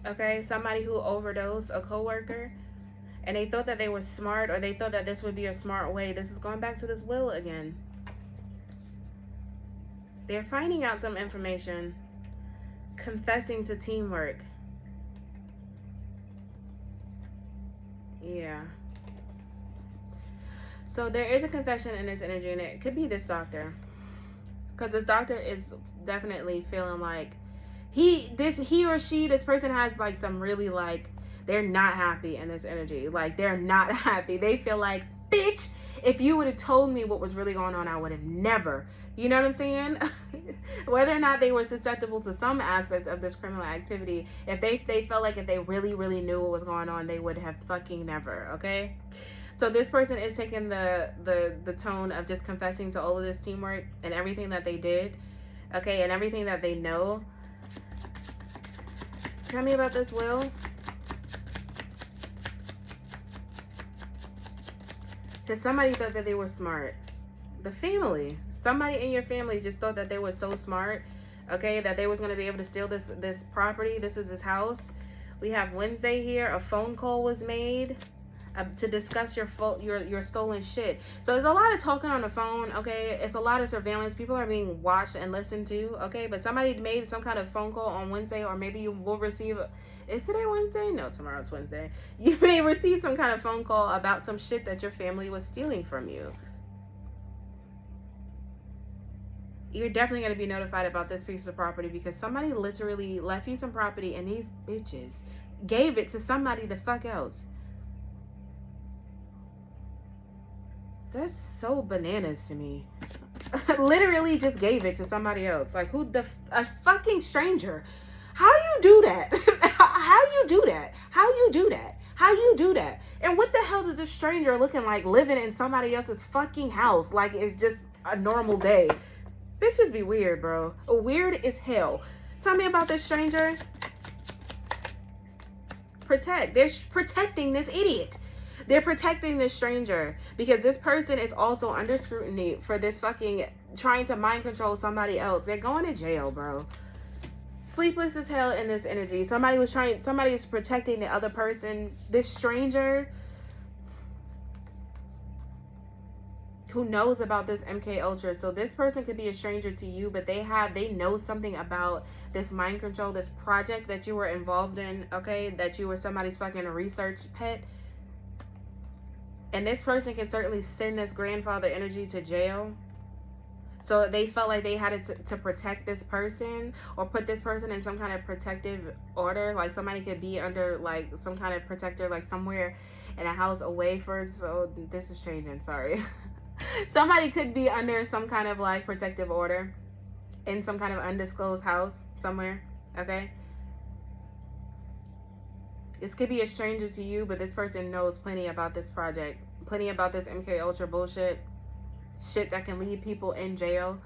Okay, somebody who overdosed, a coworker, and they thought that they were smart, or they thought that this would be a smart way. This is going back to this will again. They're finding out some information, confessing to teamwork. Yeah. So there is a confession in this energy, and it could be this doctor, because this doctor is definitely feeling like this person has like some really like, They're not happy in this energy. Like, they're not happy. They feel like, bitch, if you would have told me what was really going on, I would have never. You know what I'm saying? Whether or not they were susceptible to some aspect of this criminal activity, if they felt like if they really, really knew what was going on, they would have fucking never, okay? So this person is taking the tone of just confessing to all of this teamwork and everything that they did, okay, and everything that they know. Tell me about this will. Because somebody thought that they were smart. The family. Somebody in your family just thought that they were so smart, okay, that they was going to be able to steal this property. This is his house. We have Wednesday here. A phone call was made to discuss your stolen shit. So there's a lot of talking on the phone, okay? It's a lot of surveillance. People are being watched and listened to, okay? But somebody made some kind of phone call on Wednesday, or maybe you will receive is today Wednesday? No, tomorrow's Wednesday. You may receive some kind of phone call about some shit that your family was stealing from you. You're definitely going to be notified about this piece of property because somebody literally left you some property and these bitches gave it to somebody the fuck else. That's so bananas to me. Literally just gave it to somebody else. Like, a fucking stranger. How you do that? How you do that? How you do that? How you do that? And what the hell does a stranger looking like living in somebody else's fucking house like it's just a normal day? Bitches be weird, bro. Weird as hell. Tell me about this stranger. They're protecting this idiot. They're protecting this stranger because this person is also under scrutiny for this fucking trying to mind control somebody else. They're going to jail, bro. Sleepless as hell in this energy. Somebody is protecting the other person. This stranger who knows about this MK Ultra. So this person could be a stranger to you, but they know something about this mind control, this project that you were involved in, okay? That you were somebody's fucking research pet. And this person can certainly send this grandfather energy to jail. So they felt like they had to protect this person or put this person in some kind of protective order. Like somebody could be under like some kind of protector, like somewhere in a house away so this is changing, sorry. Somebody could be under some kind of like protective order in some kind of undisclosed house somewhere, okay? This could be a stranger to you, but this person knows plenty about this project, plenty about this MK Ultra bullshit, shit that can leave people in jail.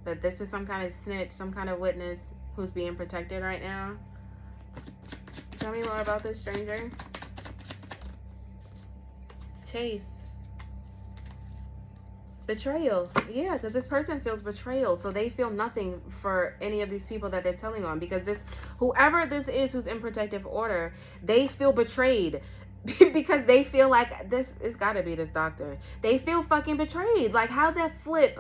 But this is some kind of snitch, some kind of witness who's being protected right now. Tell me more about this stranger. Chase. Betrayal. Yeah, because this person feels betrayal. So they feel nothing for any of these people that they're telling on. Because whoever this is who's in protective order, they feel betrayed. Because they feel like it's got to be this doctor. They feel fucking betrayed. Like, how'd that flip?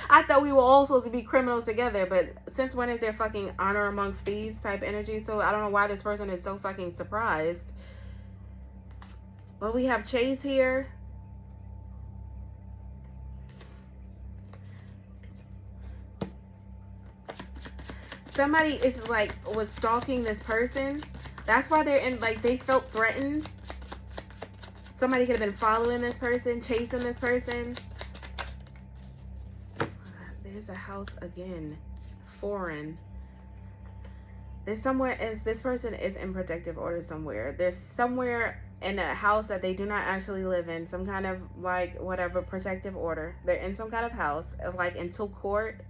I thought we were all supposed to be criminals together. But since when is there fucking honor amongst thieves type energy? So I don't know why this person is so fucking surprised. Well, we have Chase here. Somebody is like was stalking this person. That's why they're in, like, they felt threatened. Somebody could have been following this person, chasing this person. There's a house again. Foreign. There's somewhere, as this person is in protective order somewhere. There's somewhere in a house that they do not actually live in. Some kind of, like, whatever, protective order. They're in some kind of house, like, until court.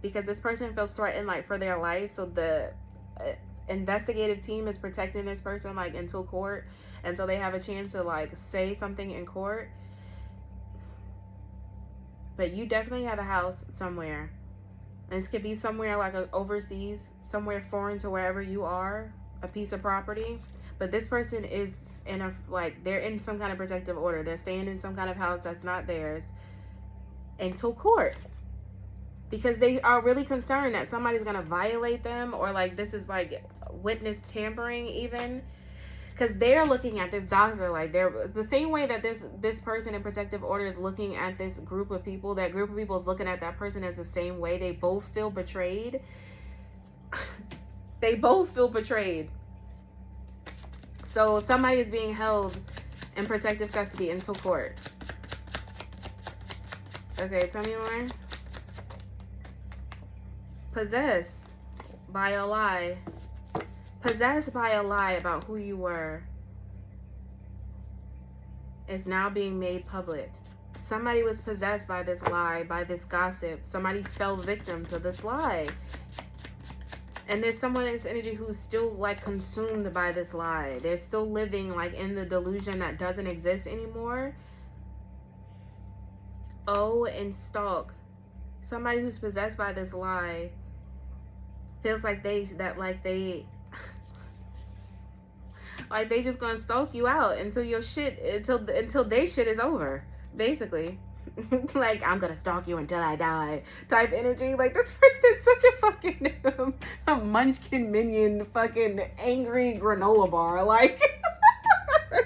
Because this person feels threatened, like, for their life. So the investigative team is protecting this person, like, until court. Until they have a chance to, like, say something in court. But you definitely have a house somewhere. And this could be somewhere, like, overseas. Somewhere foreign to wherever you are. A piece of property. But this person is in a, like, they're in some kind of protective order. They're staying in some kind of house that's not theirs. Until court. Because they are really concerned that somebody's going to violate them. Or, like, this is, like, witness tampering even. Because they're looking at this doctor, like, they're the same way that this person in protective order is looking at this group of people. That group of people is looking at that person as the same way. They both feel betrayed. They both feel betrayed. So somebody is being held in protective custody until court. Okay, tell me more. Possessed by a lie. Possessed by a lie about who you were is now being made public. Somebody was possessed by this lie, by this gossip. Somebody fell victim to this lie. And there's someone in this energy who's still like consumed by this lie. They're still living like in the delusion that doesn't exist anymore. Oh, and stalk. Somebody who's possessed by this lie feels like they just gonna stalk you out until your shit, until their shit is over, basically. Like, I'm gonna stalk you until I die type energy. Like, this person is such a fucking a munchkin minion fucking angry granola bar. Like, this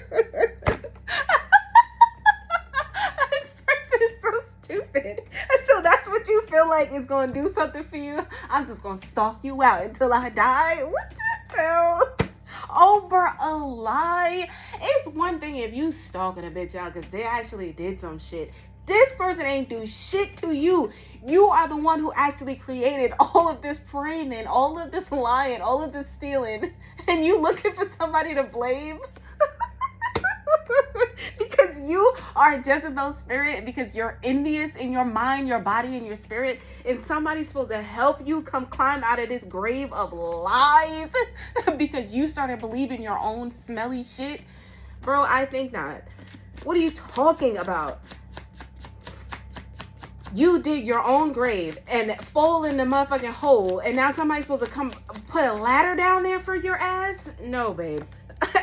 person is so stupid. So that's what you feel like is gonna do something for you? I'm just gonna stalk you out until I die? What the hell? Over a lie? It's one thing if you stalking a bitch out because they actually did some shit. This person ain't do shit to you. You are the one who actually created all of this framing, all of this lying, all of this stealing, and you looking for somebody to blame? Because you are Jezebel's spirit, because you're envious in your mind, your body, and your spirit, and somebody's supposed to help you come climb out of this grave of lies because you started believing your own smelly shit. Bro, I think not. What are you talking about? You dig your own grave and fall in the motherfucking hole, and now somebody's supposed to come put a ladder down there for your ass? No, babe.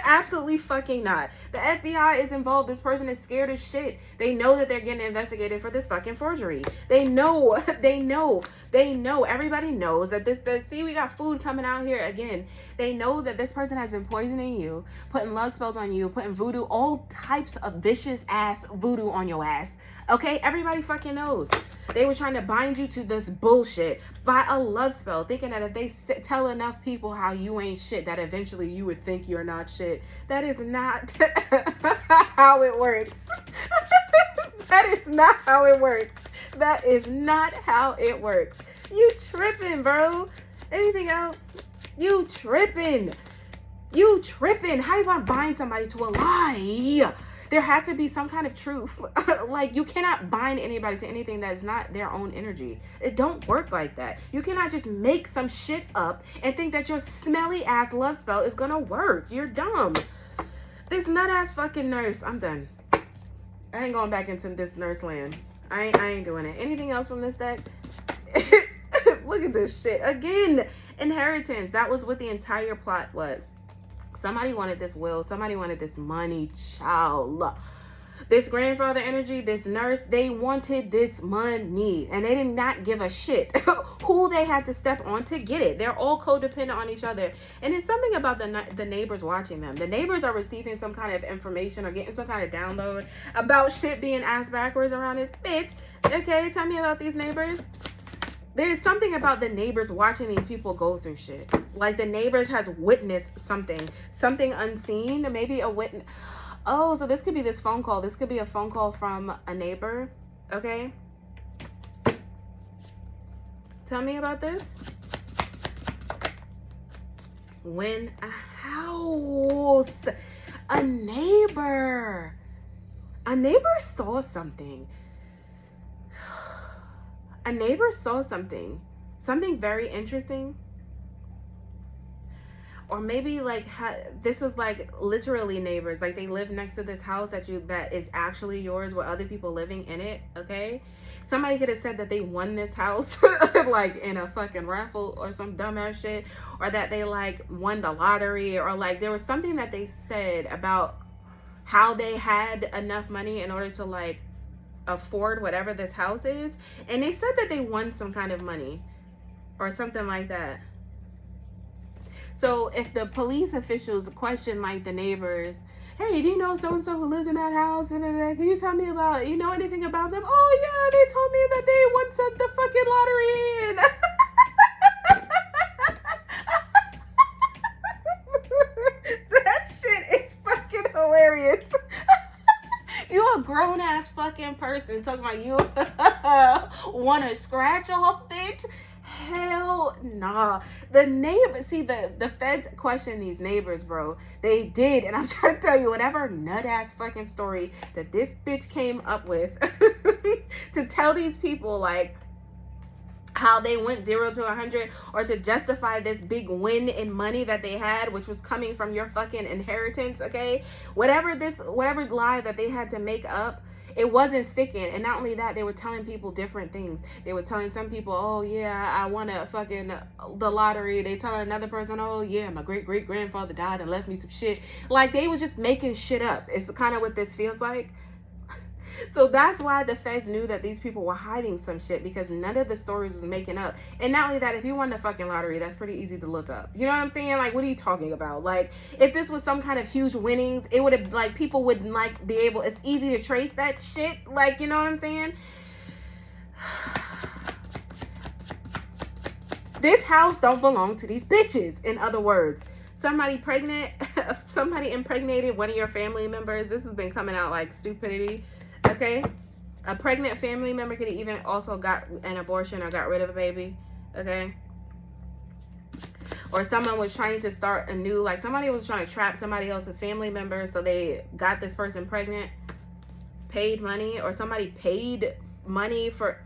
Absolutely fucking not. The FBI is involved. This person is scared as shit. They know that they're getting investigated for this fucking forgery. They know. Everybody knows that see, we got food coming out here again. They know that this person has been poisoning you, putting love spells on you, putting voodoo, all types of vicious ass voodoo on your ass. Okay, everybody fucking knows. They were trying to bind you to this bullshit by a love spell, thinking that if they tell enough people how you ain't shit, that eventually you would think you're not shit. That is not how it works. That is not how it works. That is not how it works. You tripping, bro. Anything else? You tripping. You tripping. How you gonna bind somebody to a lie? There has to be some kind of truth. Like, you cannot bind anybody to anything that is not their own energy. It don't work like that. You cannot just make some shit up and think that your smelly ass love spell is gonna work. You're dumb. This nut ass fucking nurse. I'm done. I ain't going back into this nurse land. I ain't doing it. Anything else from this deck? Look at this shit. Again, inheritance. That was what the entire plot was. Somebody wanted this will. Somebody wanted this money, child. This grandfather energy, this nurse, they wanted this money. And they did not give a shit who they had to step on to get it. They're all codependent on each other. And it's something about the neighbors watching them. The neighbors are receiving some kind of information or getting some kind of download about shit being asked backwards around this bitch. Okay, tell me about these neighbors. There's something about the neighbors watching these people go through shit. Like, the neighbors has witnessed something unseen, maybe a witness. Oh, so this could be this phone call. This could be a phone call from a neighbor. Okay. Tell me about this. When a house, a neighbor saw something. A neighbor saw something very interesting. Or maybe like this was like literally neighbors, like they live next to this house that is actually yours with other people living in it. Okay, somebody could have said that they won this house like in a fucking raffle or some dumbass shit, or that they like won the lottery, or like there was something that they said about how they had enough money in order to like afford whatever this house is, and they said that they won some kind of money or something like that. So if the police officials question like the neighbors, hey, do you know so and so who lives in that house? Can you tell me about, you know anything about them? Oh yeah, they told me that they won the fucking lottery. and talking about you want to scratch off, bitch. Hell nah. The neighbor, see, the feds question these neighbors, bro. They did, and I'm trying to tell you, whatever nut ass fucking story that this bitch came up with to tell these people like how they went 0 to 100, or to justify this big win in money that they had, which was coming from your fucking inheritance. Okay, whatever lie that they had to make up, it wasn't sticking. And not only that, they were telling people different things. They were telling some people, oh yeah, I won a fucking the lottery. They telling another person, oh yeah, my great grandfather died and left me some shit. Like, they was just making shit up. It's kind of what this feels like. So that's why the feds knew that these people were hiding some shit, because none of the stories was making up. And not only that, if you won the fucking lottery, that's pretty easy to look up. You know what I'm saying? Like, what are you talking about? Like, if this was some kind of huge winnings, it would have, like, people would, like, be able, it's easy to trace that shit. Like, you know what I'm saying? This house don't belong to these bitches. In other words, somebody impregnated one of your family members. This has been coming out like stupidity. Okay, a pregnant family member could have even also got an abortion or got rid of a baby. Okay, or someone was trying to start a new, like, somebody was trying to trap somebody else's family member, so they got this person pregnant, paid money, or somebody paid money for,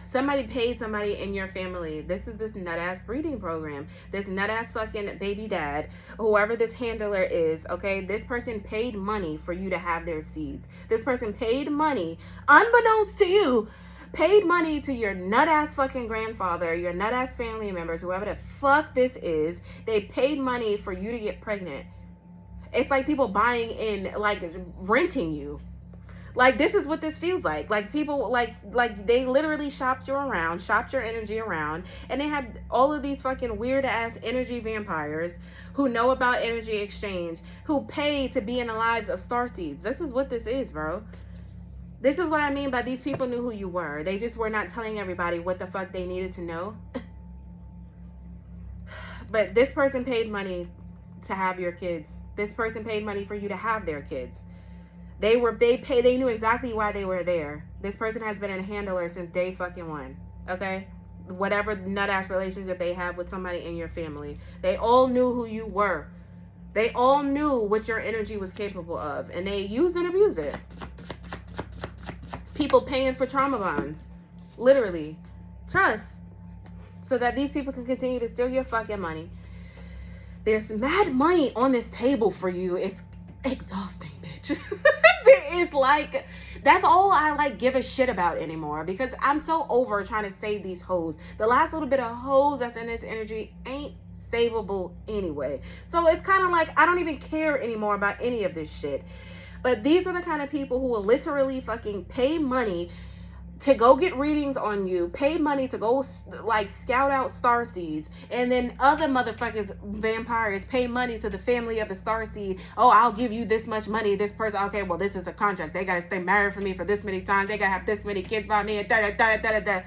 somebody paid somebody in your family. This is this nut ass breeding program. This nut ass fucking baby dad, whoever this handler is, okay? This person paid money for you to have their seeds. This person paid money, unbeknownst to you, paid money to your nut ass fucking grandfather, your nut ass family members, whoever the fuck this is. They paid money for you to get pregnant. It's like people buying in, like, renting you. Like, this is what this feels like. Like, people, like they literally shopped you around, shopped your energy around, and they had all of these fucking weird-ass energy vampires who know about energy exchange, who pay to be in the lives of starseeds. This is what this is, bro. This is what I mean by these people knew who you were. They just were not telling everybody what the fuck they needed to know. But this person paid money to have your kids. This person paid money for you to have their kids. They knew exactly why they were there. This person has been a handler since day fucking one. Okay? Whatever nut ass relationship they have with somebody in your family. They all knew who you were. They all knew what your energy was capable of. And they used and abused it. People paying for trauma bonds. Literally. Trust. So that these people can continue to steal your fucking money. There's mad money on this table for you. It's exhausting, bitch. It's like, that's all I like give a shit about anymore, because I'm so over trying to save these hoes. The last little bit of hoes that's in this energy ain't savable anyway. So it's kind of like I don't even care anymore about any of this shit. But these are the kind of people who will literally fucking pay money to go get readings on you, pay money to go, like, scout out starseeds, and then other motherfuckers, vampires, pay money to the family of the starseed. Oh, I'll give you this much money, this person, okay, well, this is a contract. They gotta stay married for me for this many times. They gotta have this many kids by me, and da-da-da-da-da-da.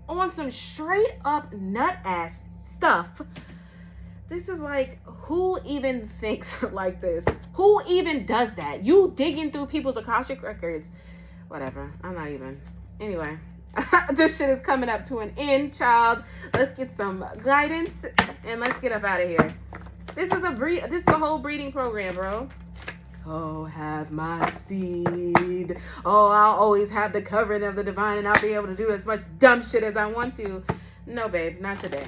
On some straight up nut ass stuff. This is like, who even thinks like this? Who even does that? You digging through people's Akashic records. Whatever, I'm not even... Anyway, this shit is coming up to an end, child. Let's get some guidance and let's get up out of here. This is a whole breeding program, bro. Oh, have my seed. Oh, I'll always have the covering of the divine, and I'll be able to do as much dumb shit as I want to. No, babe, not today.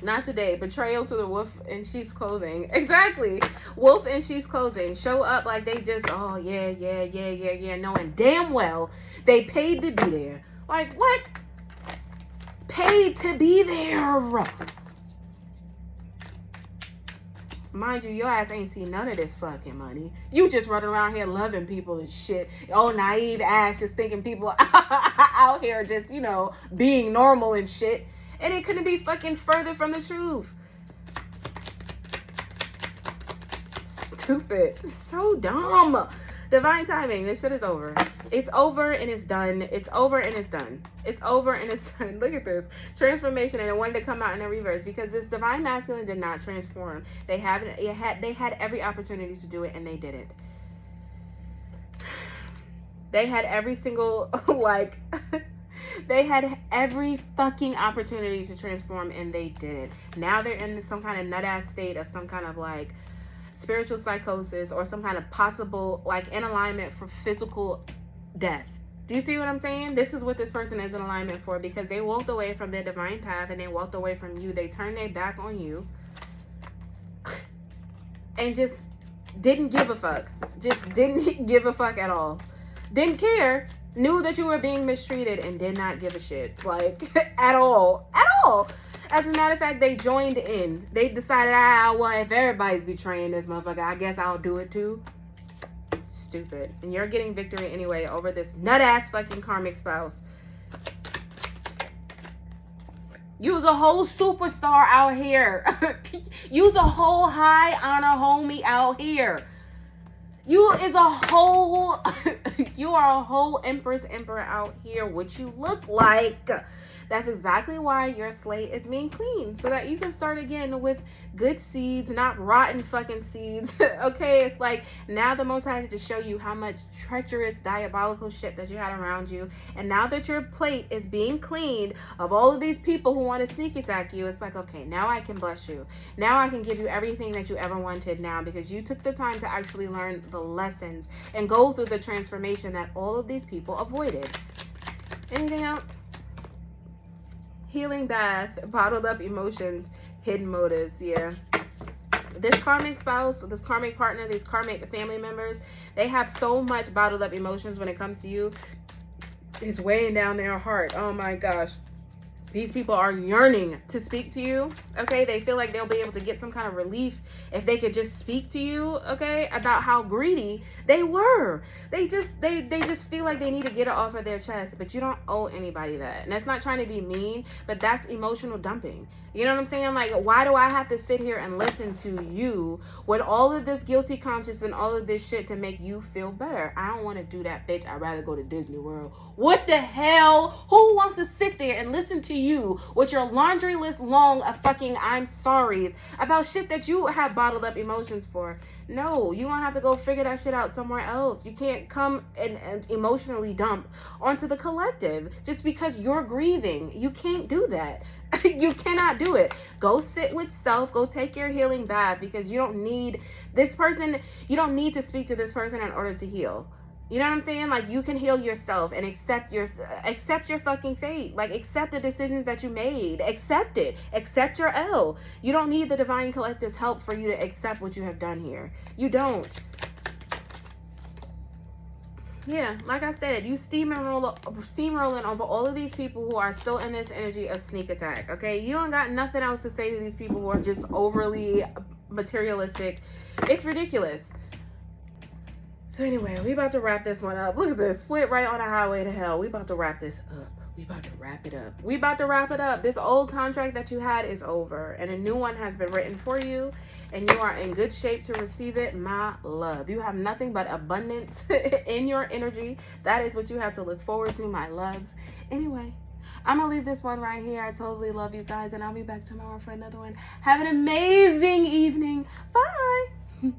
Not today. Betrayal to the wolf in sheep's clothing. Exactly. Wolf in sheep's clothing. Show up like they just, oh, yeah, knowing damn well they paid to be there. Like, what? Paid to be there. Mind you, your ass ain't seen none of this fucking money. You just running around here loving people and shit. Oh, naive ass just thinking people out here just, you know, being normal and shit. And it couldn't be fucking further from the truth. Stupid. So dumb. Divine timing. This shit is over. It's over and it's done. It's over and it's done. It's over and it's done. Look at this. Transformation, and it wanted to come out in a reverse because this divine masculine did not transform. They had every opportunity to do it and they didn't. They had every single, like, they had every fucking opportunity to transform and they didn't. Now they're in some kind of nut-ass state of some kind of, like, spiritual psychosis or some kind of possible, like, in alignment for physical death. Do you see what I'm saying? This is what this person is in alignment for, because they walked away from their divine path and they walked away from you. They turned their back on you and just didn't give a fuck. Just didn't give a fuck at all. Didn't care. Knew that you were being mistreated and did not give a shit. Like, at all. At all. As a matter of fact, they joined in. They decided, well, if everybody's betraying this motherfucker, I guess I'll do it too. Stupid. And you're getting victory anyway over this nut-ass fucking karmic spouse. You's a whole superstar out here. You's a whole high honor homie out here. You is a whole, you are a whole empress, emperor out here. What you look like. That's exactly why your slate is being cleaned, so that you can start again with good seeds, not rotten fucking seeds. Okay, it's like now the Most High had to show you how much treacherous, diabolical shit that you had around you, and now that your plate is being cleaned of all of these people who want to sneak attack you, it's like, okay, now I can bless you. Now I can give you everything that you ever wanted now, because you took the time to actually learn the lessons and go through the transformation that all of these people avoided. Anything else? Healing bath, bottled up emotions, hidden motives. Yeah. This karmic spouse, this karmic partner, these karmic family members, they have so much bottled up emotions when it comes to you. It's weighing down their heart. Oh my gosh. These people are yearning to speak to you, okay? They feel like they'll be able to get some kind of relief if they could just speak to you, okay? About how greedy they were. They just feel like they need to get it off of their chest, but you don't owe anybody that. And that's not trying to be mean, but that's emotional dumping. You know what I'm saying? Like, why do I have to sit here and listen to you with all of this guilty conscience and all of this shit to make you feel better? I don't want to do that, bitch. I'd rather go to Disney World. What the hell? Who wants to sit there and listen to you with your laundry list long of fucking I'm sorry's about shit that you have bottled up emotions for? No, you're going to have to go figure that shit out somewhere else. You can't come and emotionally dump onto the collective just because you're grieving. You can't do that. You cannot do it. Go sit with self. Go take your healing bath, because you don't need this person. You don't need to speak to this person in order to heal. You know what I'm saying? Like, you can heal yourself and accept your fucking fate. Like, accept the decisions that you made. Accept it. Accept your L. You don't need the divine collective's help for you to accept what you have done here. You don't. Yeah, like I said, you steamrolling over all of these people who are still in this energy of sneak attack, okay? You don't got nothing else to say to these people who are just overly materialistic. It's ridiculous. So anyway, we about to wrap this one up. Look at this. Split right on the highway to hell. We about to wrap this up. We about to wrap it up. We about to wrap it up. This old contract that you had is over, and a new one has been written for you, and you are in good shape to receive it, my love. You have nothing but abundance in your energy. That is what you have to look forward to, my loves. Anyway, I'm going to leave this one right here. I totally love you guys, and I'll be back tomorrow for another one. Have an amazing evening. Bye.